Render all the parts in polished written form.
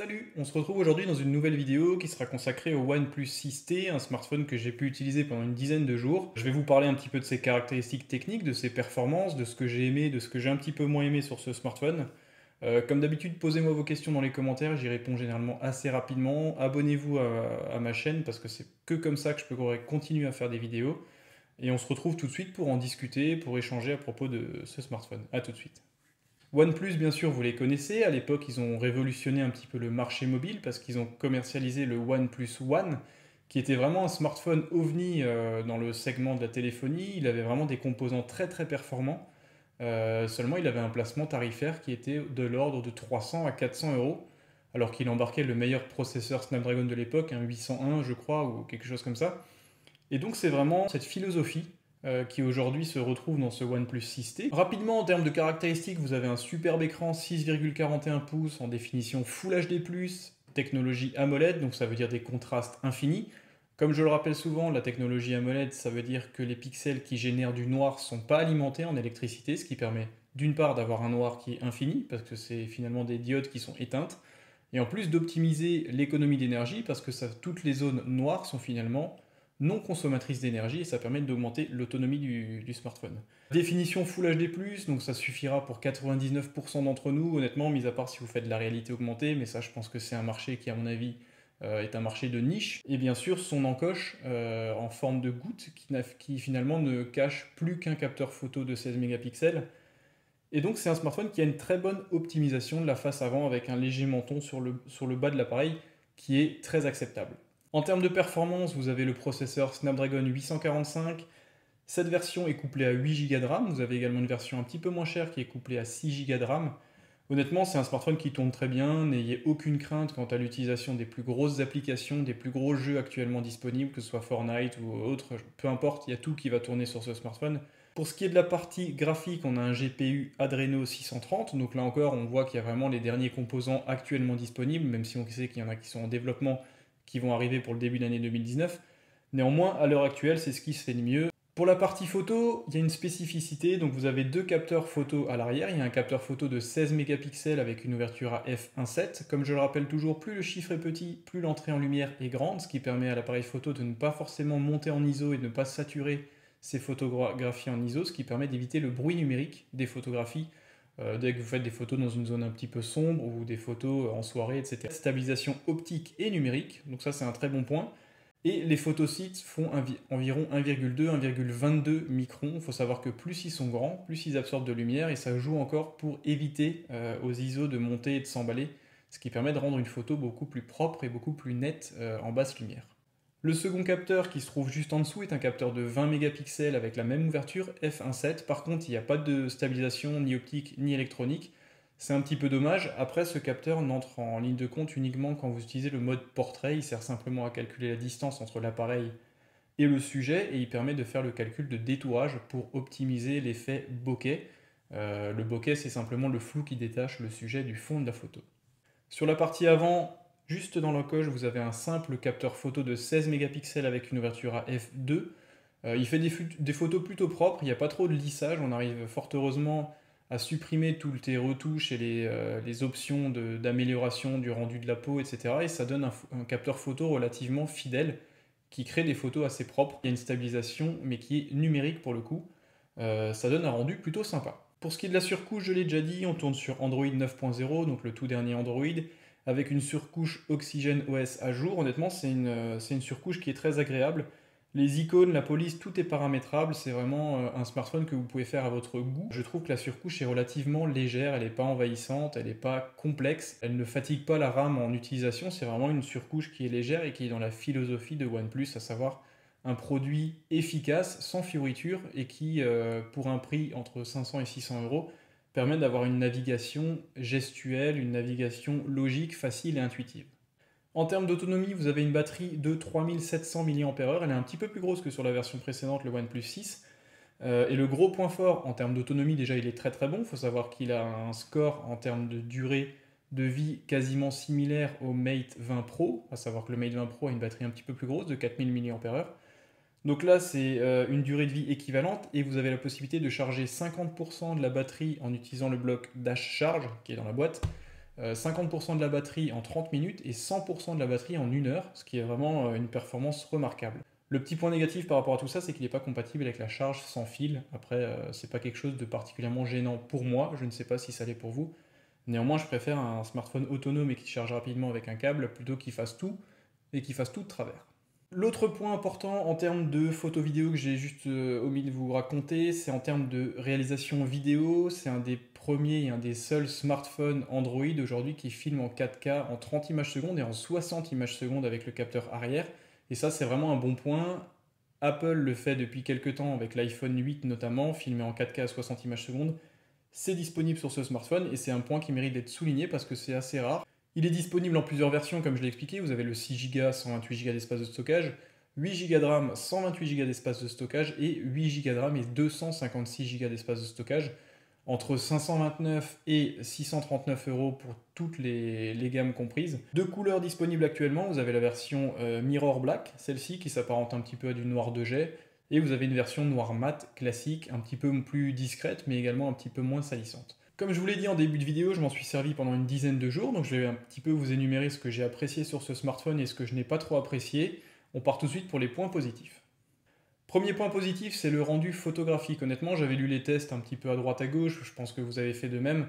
Salut, on se retrouve aujourd'hui dans une nouvelle vidéo qui sera consacrée au OnePlus 6T, un smartphone que j'ai pu utiliser pendant une dizaine de jours. Je vais vous parler un petit peu de ses caractéristiques techniques, de ses performances, de ce que j'ai aimé, de ce que j'ai un petit peu moins aimé sur ce smartphone. Comme d'habitude, posez-moi vos questions dans les commentaires, j'y réponds généralement assez rapidement. Abonnez-vous à ma chaîne parce que c'est que comme ça que je pourrai continuer à faire des vidéos. Et on se retrouve tout de suite pour en discuter, pour échanger à propos de ce smartphone. A tout de suite. OnePlus, bien sûr, vous les connaissez. À l'époque, ils ont révolutionné un petit peu le marché mobile parce qu'ils ont commercialisé le OnePlus One, qui était vraiment un smartphone ovni dans le segment de la téléphonie. Il avait vraiment des composants très très performants. Seulement, il avait un placement tarifaire qui était de l'ordre de 300 à 400 euros, alors qu'il embarquait le meilleur processeur Snapdragon de l'époque, un 801, je crois, ou quelque chose comme ça. Et donc c'est vraiment cette philosophie qui aujourd'hui se retrouve dans ce OnePlus 6T. Rapidement, en termes de caractéristiques, vous avez un superbe écran 6,41 pouces en définition Full HD+, technologie AMOLED, donc ça veut dire des contrastes infinis. Comme je le rappelle souvent, la technologie AMOLED, ça veut dire que les pixels qui génèrent du noir ne sont pas alimentés en électricité, ce qui permet d'une part d'avoir un noir qui est infini, parce que c'est finalement des diodes qui sont éteintes, et en plus d'optimiser l'économie d'énergie, parce que toutes les zones noires sont finalement non consommatrices d'énergie et ça permet d'augmenter l'autonomie du smartphone. Définition Full HD+, donc ça suffira pour 99% d'entre nous, honnêtement, mis à part si vous faites de la réalité augmentée, mais ça je pense que c'est un marché qui à mon avis est un marché de niche. Et bien sûr son encoche en forme de goutte qui finalement ne cache plus qu'un capteur photo de 16 mégapixels. Et donc c'est un smartphone qui a une très bonne optimisation de la face avant avec un léger menton sur le bas de l'appareil qui est très acceptable. En termes de performance, vous avez le processeur Snapdragon 845. Cette version est couplée à 8 Go de RAM. Vous avez également une version un petit peu moins chère qui est couplée à 6 Go de RAM. Honnêtement, c'est un smartphone qui tourne très bien. N'ayez aucune crainte quant à l'utilisation des plus grosses applications, des plus gros jeux actuellement disponibles, que ce soit Fortnite ou autre. Peu importe, il y a tout qui va tourner sur ce smartphone. Pour ce qui est de la partie graphique, on a un GPU Adreno 630. Donc là encore, on voit qu'il y a vraiment les derniers composants actuellement disponibles, même si on sait qu'il y en a qui sont en développement, qui vont arriver pour le début de l'année 2019. Néanmoins, à l'heure actuelle, c'est ce qui se fait de mieux. Pour la partie photo, il y a une spécificité, donc vous avez deux capteurs photo à l'arrière. Il y a un capteur photo de 16 mégapixels avec une ouverture à f1.7. Comme je le rappelle toujours, plus le chiffre est petit, plus l'entrée en lumière est grande, ce qui permet à l'appareil photo de ne pas forcément monter en ISO et de ne pas saturer ses photographies en ISO, ce qui permet d'éviter le bruit numérique des photographies dès que vous faites des photos dans une zone un petit peu sombre ou des photos en soirée, etc. Stabilisation optique et numérique, donc ça c'est un très bon point. Et les photosites font environ 1,2-1,22 microns. Il faut savoir que plus ils sont grands, plus ils absorbent de lumière et ça joue encore pour éviter aux ISO de monter et de s'emballer, ce qui permet de rendre une photo beaucoup plus propre et beaucoup plus nette en basse lumière. Le second capteur qui se trouve juste en dessous est un capteur de 20 mégapixels avec la même ouverture f1.7. Par contre, il n'y a pas de stabilisation ni optique ni électronique. C'est un petit peu dommage. Après, ce capteur n'entre en ligne de compte uniquement quand vous utilisez le mode portrait. Il sert simplement à calculer la distance entre l'appareil et le sujet et il permet de faire le calcul de détourage pour optimiser l'effet bokeh. Le bokeh, c'est simplement le flou qui détache le sujet du fond de la photo. Sur la partie avant, juste dans l'encoche, vous avez un simple capteur photo de 16 mégapixels avec une ouverture à f2. Il fait des photos plutôt propres, il n'y a pas trop de lissage, on arrive fort heureusement à supprimer toutes les retouches et les options d'amélioration du rendu de la peau, etc. Et ça donne un capteur photo relativement fidèle qui crée des photos assez propres. Il y a une stabilisation, mais qui est numérique pour le coup. Ça donne un rendu plutôt sympa. Pour ce qui est de la surcouche, je l'ai déjà dit, on tourne sur Android 9.0, donc le tout dernier Android, avec une surcouche Oxygen OS à jour. Honnêtement, c'est une surcouche qui est très agréable. Les icônes, la police, tout est paramétrable. C'est vraiment un smartphone que vous pouvez faire à votre goût. Je trouve que la surcouche est relativement légère, elle n'est pas envahissante, elle n'est pas complexe. Elle ne fatigue pas la RAM en utilisation. C'est vraiment une surcouche qui est légère et qui est dans la philosophie de OnePlus, à savoir un produit efficace, sans fioriture et qui, pour un prix entre 500 et 600 euros, permet d'avoir une navigation gestuelle, une navigation logique, facile et intuitive. En termes d'autonomie, vous avez une batterie de 3700 mAh, elle est un petit peu plus grosse que sur la version précédente, le OnePlus 6. Et le gros point fort en termes d'autonomie, déjà il est très très bon, il faut savoir qu'il a un score en termes de durée de vie quasiment similaire au Mate 20 Pro, à savoir que le Mate 20 Pro a une batterie un petit peu plus grosse, de 4000 mAh. Donc là, c'est une durée de vie équivalente et vous avez la possibilité de charger 50% de la batterie en utilisant le bloc Dash Charge qui est dans la boîte 50% de la batterie en 30 minutes et 100% de la batterie en 1 heure, ce qui est vraiment une performance remarquable. Le petit point négatif par rapport à tout ça, c'est qu'il n'est pas compatible avec la charge sans fil. Après, c'est pas quelque chose de particulièrement gênant pour moi, je ne sais pas si ça l'est pour vous. Néanmoins, je préfère un smartphone autonome et qui charge rapidement avec un câble plutôt qu'il fasse tout et qu'il fasse tout de travers. L'autre point important en termes de photo-vidéo que j'ai juste omis de vous raconter, c'est en termes de réalisation vidéo. C'est un des premiers et un des seuls smartphones Android aujourd'hui qui filme en 4K en 30 images secondes et en 60 images secondes avec le capteur arrière. Et ça, c'est vraiment un bon point. Apple le fait depuis quelques temps avec l'iPhone 8 notamment, filmé en 4K à 60 images secondes. C'est disponible sur ce smartphone et c'est un point qui mérite d'être souligné parce que c'est assez rare. Il est disponible en plusieurs versions comme je l'ai expliqué, vous avez le 6 Go, 128 Go d'espace de stockage, 8 Go de RAM, 128 Go d'espace de stockage et 8 Go de RAM et 256 Go d'espace de stockage, entre 529 et 639 euros pour toutes les gammes comprises. Deux couleurs disponibles actuellement, vous avez la version Mirror Black, celle-ci qui s'apparente un petit peu à du noir de jet, et vous avez une version noir mat classique, un petit peu plus discrète mais également un petit peu moins salissante. Comme je vous l'ai dit en début de vidéo, je m'en suis servi pendant une dizaine de jours, donc je vais un petit peu vous énumérer ce que j'ai apprécié sur ce smartphone et ce que je n'ai pas trop apprécié. On part tout de suite pour les points positifs. Premier point positif, c'est le rendu photographique. Honnêtement, j'avais lu les tests un petit peu à droite à gauche, je pense que vous avez fait de même.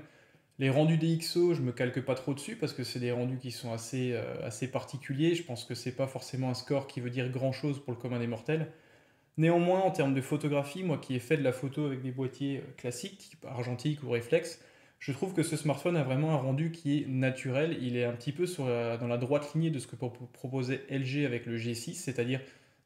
Les rendus DxO, je me calque pas trop dessus parce que c'est des rendus qui sont assez particuliers. Je pense que c'est pas forcément un score qui veut dire grand chose pour le commun des mortels. Néanmoins, en termes de photographie, moi qui ai fait de la photo avec des boîtiers classiques, type argentique ou réflexe, je trouve que ce smartphone a vraiment un rendu qui est naturel. Il est un petit peu dans la droite lignée de ce que proposait LG avec le G6, c'est-à-dire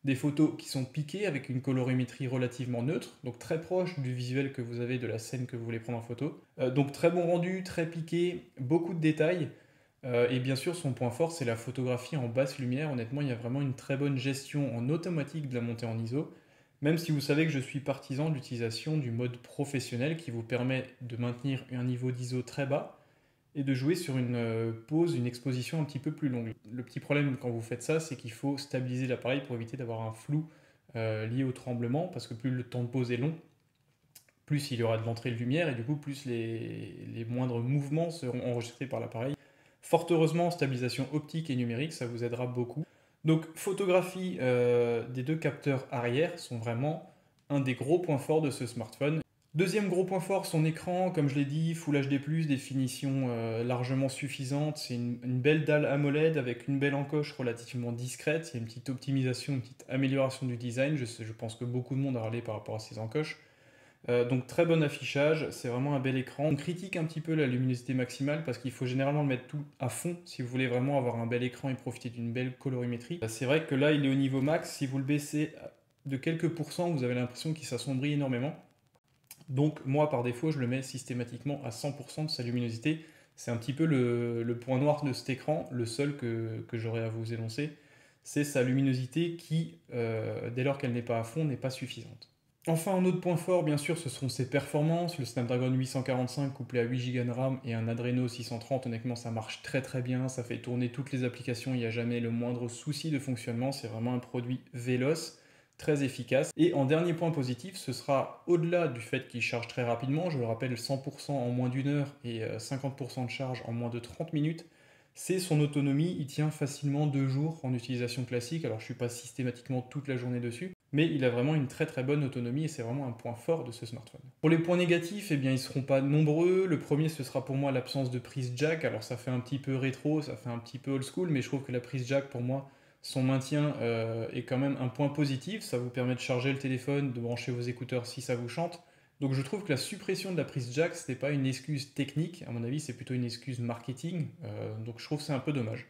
des photos qui sont piquées avec une colorimétrie relativement neutre, donc très proche du visuel que vous avez de la scène que vous voulez prendre en photo. Donc très bon rendu, très piqué, beaucoup de détails. Et bien sûr, son point fort, c'est la photographie en basse lumière. Honnêtement, il y a vraiment une très bonne gestion en automatique de la montée en ISO. Même si vous savez que je suis partisan de l'utilisation du mode professionnel qui vous permet de maintenir un niveau d'ISO très bas et de jouer sur une pose, une exposition un petit peu plus longue. Le petit problème quand vous faites ça, c'est qu'il faut stabiliser l'appareil pour éviter d'avoir un flou lié au tremblement, parce que plus le temps de pose est long, plus il y aura de l'entrée de lumière et du coup plus les moindres mouvements seront enregistrés par l'appareil. Fort heureusement, stabilisation optique et numérique, ça vous aidera beaucoup. Donc photographie des deux capteurs arrière sont vraiment un des gros points forts de ce smartphone. Deuxième gros point fort, son écran, comme je l'ai dit, Full HD+, définition largement suffisante. C'est une belle dalle AMOLED avec une belle encoche relativement discrète. Il y a une petite optimisation, une petite amélioration du design. Je pense que beaucoup de monde a râlé par rapport à ces encoches. Donc très bon affichage, c'est vraiment un bel écran. On critique un petit peu la luminosité maximale parce qu'il faut généralement le mettre tout à fond si vous voulez vraiment avoir un bel écran et profiter d'une belle colorimétrie. C'est vrai que là il est au niveau max, si vous le baissez de quelques pourcents, vous avez l'impression qu'il s'assombrit énormément. Donc moi par défaut je le mets systématiquement à 100% de sa luminosité. C'est un petit peu le point noir de cet écran, le seul que j'aurais à vous énoncer. C'est sa luminosité qui, dès lors qu'elle n'est pas à fond, n'est pas suffisante. Enfin, un autre point fort, bien sûr, ce seront ses performances. Le Snapdragon 845 couplé à 8 Go de RAM et un Adreno 630, honnêtement, ça marche très très bien. Ça fait tourner toutes les applications, il n'y a jamais le moindre souci de fonctionnement. C'est vraiment un produit véloce, très efficace. Et en dernier point positif, ce sera au-delà du fait qu'il charge très rapidement, je le rappelle, 100% en moins d'une heure et 50% de charge en moins de 30 minutes. C'est son autonomie, il tient facilement 2 jours en utilisation classique. Alors je ne suis pas systématiquement toute la journée dessus, mais il a vraiment une très très bonne autonomie et c'est vraiment un point fort de ce smartphone. Pour les points négatifs, eh bien, ils ne seront pas nombreux. Le premier, ce sera pour moi l'absence de prise jack. Alors ça fait un petit peu rétro, ça fait un petit peu old school, mais je trouve que la prise jack, pour moi, son maintien est quand même un point positif. Ça vous permet de charger le téléphone, de brancher vos écouteurs si ça vous chante. Donc je trouve que la suppression de la prise jack, ce n'est pas une excuse technique, à mon avis c'est plutôt une excuse marketing, donc je trouve que c'est un peu dommage.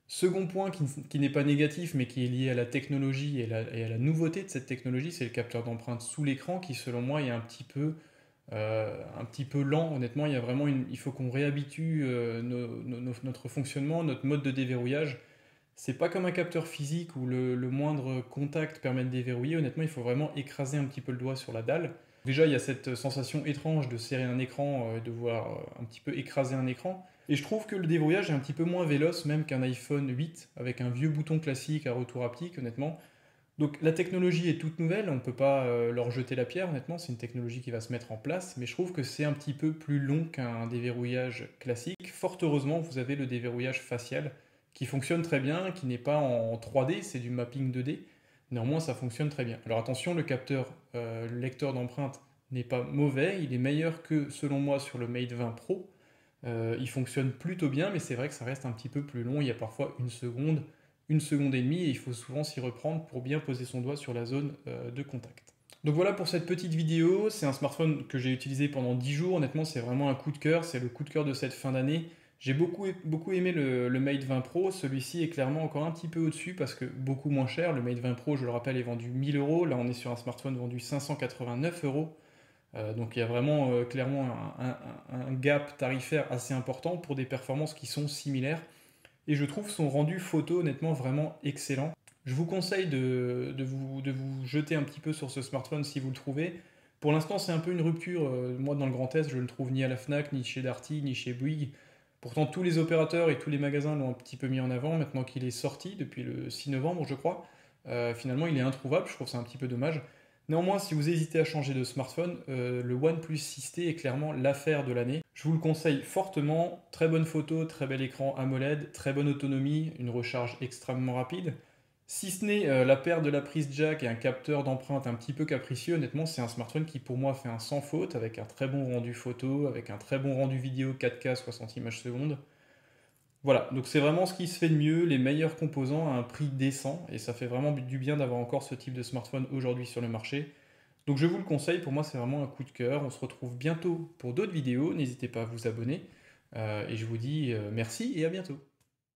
Second point qui n'est pas négatif mais qui est lié à la technologie et à la nouveauté de cette technologie, c'est le capteur d'empreinte sous l'écran qui selon moi est un petit peu lent. Honnêtement, il faut qu'on réhabitue notre fonctionnement, notre mode de déverrouillage. C'est pas comme un capteur physique où le moindre contact permet de déverrouiller. Honnêtement, il faut vraiment écraser un petit peu le doigt sur la dalle. Déjà, il y a cette sensation étrange de serrer un écran, de voir un petit peu écraser un écran. Et je trouve que le déverrouillage est un petit peu moins véloce même qu'un iPhone 8 avec un vieux bouton classique à retour haptique, honnêtement. Donc la technologie est toute nouvelle, on ne peut pas leur jeter la pierre, honnêtement, c'est une technologie qui va se mettre en place, mais je trouve que c'est un petit peu plus long qu'un déverrouillage classique. Fort heureusement, vous avez le déverrouillage facial qui fonctionne très bien, qui n'est pas en 3D, c'est du mapping 2D. Néanmoins, ça fonctionne très bien. Alors attention, le capteur, le lecteur d'empreinte n'est pas mauvais, il est meilleur que, selon moi, sur le Mate 20 Pro. Il fonctionne plutôt bien, mais c'est vrai que ça reste un petit peu plus long. Il y a parfois une seconde et demie, et il faut souvent s'y reprendre pour bien poser son doigt sur la zone de contact. Donc voilà pour cette petite vidéo. C'est un smartphone que j'ai utilisé pendant 10 jours. Honnêtement, c'est vraiment un coup de cœur. C'est le coup de cœur de cette fin d'année. J'ai beaucoup aimé le Mate 20 Pro. Celui-ci est clairement encore un petit peu au-dessus parce que beaucoup moins cher. Le Mate 20 Pro, je le rappelle, est vendu 1000 euros. Là, on est sur un smartphone vendu 589 euros. Donc il y a vraiment clairement un gap tarifaire assez important pour des performances qui sont similaires. Et je trouve son rendu photo honnêtement vraiment excellent. Je vous conseille de vous jeter un petit peu sur ce smartphone si vous le trouvez. Pour l'instant, c'est un peu une rupture. Moi, dans le Grand Est, je ne le trouve ni à la Fnac, ni chez Darty, ni chez Bouygues. Pourtant, tous les opérateurs et tous les magasins l'ont un petit peu mis en avant maintenant qu'il est sorti depuis le 6 novembre, je crois. Finalement, il est introuvable. Je trouve ça un petit peu dommage. Néanmoins, si vous hésitez à changer de smartphone, le OnePlus 6T est clairement l'affaire de l'année. Je vous le conseille fortement. Très bonne photo, très bel écran AMOLED, très bonne autonomie, une recharge extrêmement rapide. Si ce n'est la paire de la prise jack et un capteur d'empreinte un petit peu capricieux, honnêtement, c'est un smartphone qui pour moi fait un sans faute, avec un très bon rendu photo, avec un très bon rendu vidéo 4K 60 images secondes. Voilà, donc c'est vraiment ce qui se fait de mieux, les meilleurs composants à un prix décent, et ça fait vraiment du bien d'avoir encore ce type de smartphone aujourd'hui sur le marché. Donc je vous le conseille, pour moi c'est vraiment un coup de cœur. On se retrouve bientôt pour d'autres vidéos, n'hésitez pas à vous abonner, et je vous dis merci et à bientôt.